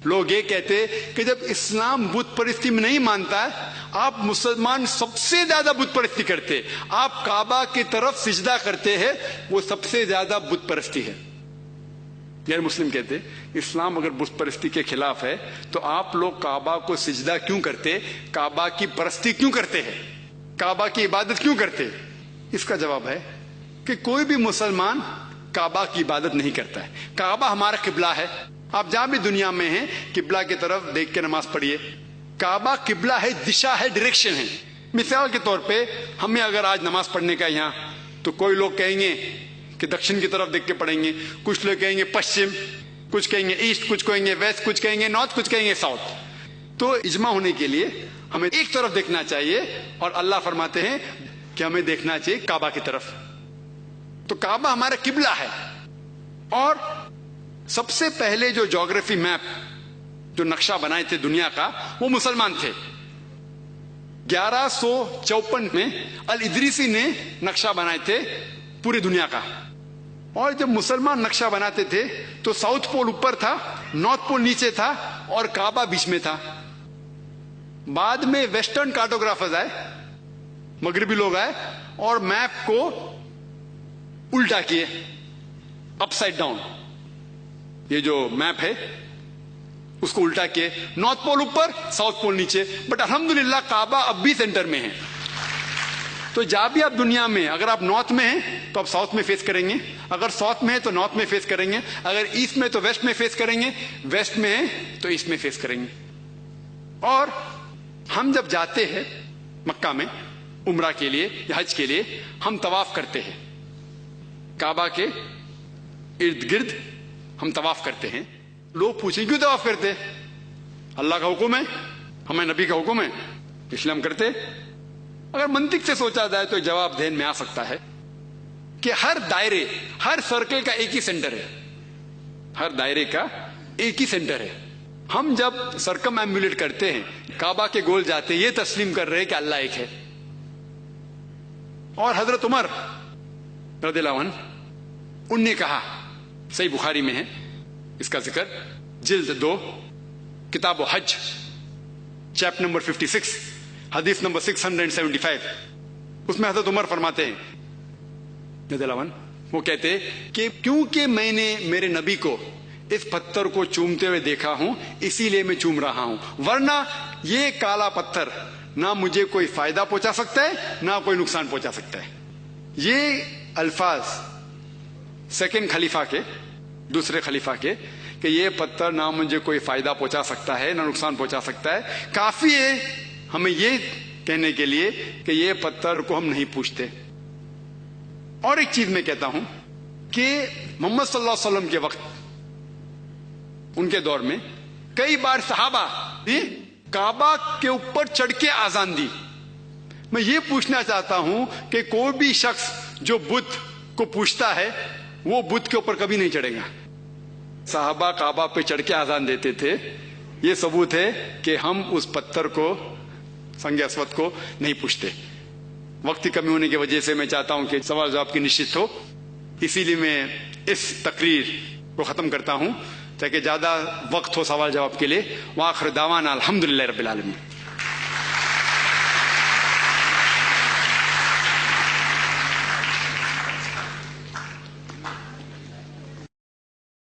لوگ یہ کہتے کہ جب اسلام بت پرستی میں نہیں مانتا ہے، آپ مسلمان سب سے زیادہ بت پرستی کرتے، آپ کعبہ کی طرف سجدہ کرتے ہیں، وہ سب سے زیادہ بت پرستی ہے۔ غیر مسلم کہتے اسلام اگر بت پرستی کے خلاف ہے تو آپ لوگ کعبہ کو سجدہ کیوں کرتے، کعبہ کی پرستی کیوں کرتے ہیں، کعبہ کی عبادت کیوں کرتے؟ اس کا جواب ہے کہ کوئی بھی مسلمان کعبہ کی عبادت نہیں کرتا ہے۔ کعبہ ہمارا قبلہ ہے، آپ جہاں بھی دنیا میں ہیں قبلہ کی طرف دیکھ کے نماز پڑھیے۔ کعبہ قبلہ ہے، دشا ہے، ڈائریکشن ہے۔ مثال کے طور پہ ہمیں اگر آج نماز پڑھنے کا یہاں، تو کوئی لوگ کہیں گے کہ دکشن کی طرف دیکھ کے پڑھیں گے، کچھ لوگ کہیں گے پشچم، کچھ کہیں گے ایسٹ، کچھ کہیں گے ویسٹ، کچھ کہیں گے نارتھ، کچھ کہیں گے ساؤتھ۔ تو اجماع ہونے کے لیے ہمیں ایک طرف دیکھنا چاہیے، اور اللہ فرماتے ہیں کہ ہمیں دیکھنا چاہیے کعبہ کی طرف۔ تو کعبہ ہمارا قبلہ ہے۔ اور سب سے پہلے جو جغرافی میپ، جو نقشہ بنائے تھے دنیا کا، وہ مسلمان تھے۔ 1154 میں الادریسی نے نقشہ بنائے تھے پوری دنیا کا۔ اور جب مسلمان نقشہ بناتے تھے تو ساؤتھ پول اوپر تھا، نارتھ پول نیچے تھا، اور کعبہ بیچ میں تھا۔ بعد میں ویسٹرن کارٹوگرافرز آئے، مغربی لوگ آئے، اور میپ کو الٹا کیے، اپ سائڈ ڈاؤن۔ یہ جو میپ ہے اس کو الٹا کیے، نارتھ پول اوپر، ساؤتھ پول نیچے، بٹ الحمدللہ کعبہ اب بھی سینٹر میں ہے۔ تو جہاں بھی آپ دنیا میں، اگر آپ نارتھ میں ہیں تو آپ ساؤتھ میں فیس کریں گے، اگر ساؤتھ میں ہے تو نارتھ میں فیس کریں گے، اگر ایسٹ میں تو ویسٹ میں فیس کریں گے، ویسٹ میں ہے تو ایسٹ میں فیس کریں گے۔ اور ہم جب جاتے ہیں مکہ میں عمرہ کے لیے یا حج کے لیے، ہم طواف کرتے ہیں کعبہ کے ارد گرد، ہم طواف کرتے ہیں۔ لوگ پوچھیں کیوں طواف کرتے؟ اللہ کا حکم ہے، ہمیں نبی کا حکم ہے، اس لیے ہم کرتے۔ اگر منطق سے سوچا جائے تو جواب ذہن میں آ سکتا ہے کہ ہر دائرے، ہر سرکل کا ایک ہی سینٹر ہے، ہر دائرے کا ایک ہی سینٹر ہے۔ ہم جب سرکم ایمبولیٹ کرتے ہیں، کعبہ کے گول جاتے ہیں، یہ تسلیم کر رہے ہیں کہ اللہ ایک ہے۔ اور حضرت عمر رضی اللہ عنہ، ان نے کہا، صحیح بخاری میں ہے اس کا ذکر، جلد 2 کتاب و حج، چیپٹر نمبر 56، حدیث نمبر 675، اس میں حضرت عمر فرماتے ہیں رضی اللہ عنہ، وہ کہتے کہ کیونکہ میں نے میرے نبی کو اس پتھر کو چومتے ہوئے دیکھا ہوں، اسی لیے میں چوم رہا ہوں، ورنہ یہ کالا پتھر نہ مجھے کوئی فائدہ پہنچا سکتا ہے نہ کوئی نقصان پہنچا سکتا ہے۔ یہ الفاظ سیکنڈ خلیفہ کے، دوسرے خلیفہ کے، کہ یہ پتھر نہ مجھے کوئی فائدہ پہنچا سکتا ہے نہ نقصان پہنچا سکتا ہے، کافی ہے ہمیں یہ کہنے کے لیے کہ یہ پتھر کو ہم نہیں پوچھتے۔ اور ایک چیز میں کہتا ہوں کہ محمد صلی اللہ علیہ وسلم کے وقت، ان کے دور میں کئی بار صحابہ نے کعبہ کے اوپر چڑھ کے اذان دی۔ میں یہ پوچھنا چاہتا ہوں کہ کوئی بھی شخص جو بت کو پوچھتا ہے وہ بت کے اوپر کبھی نہیں چڑھے گا۔ صحابہ کعبہ پہ چڑھ کے اذان دیتے تھے، یہ ثبوت ہے کہ ہم اس پتھر کو، سنگ اسود کو نہیں پوچھتے۔ وقت کی کمی ہونے کی وجہ سے میں چاہتا ہوں کہ سوال جواب کی نشست ہو، اسی لیے میں اس تقریر کو ختم کرتا ہوں تاکہ زیادہ وقت ہو سوال جواب کے لیے۔ وآخر دعوانا الحمدللہ رب العالمین۔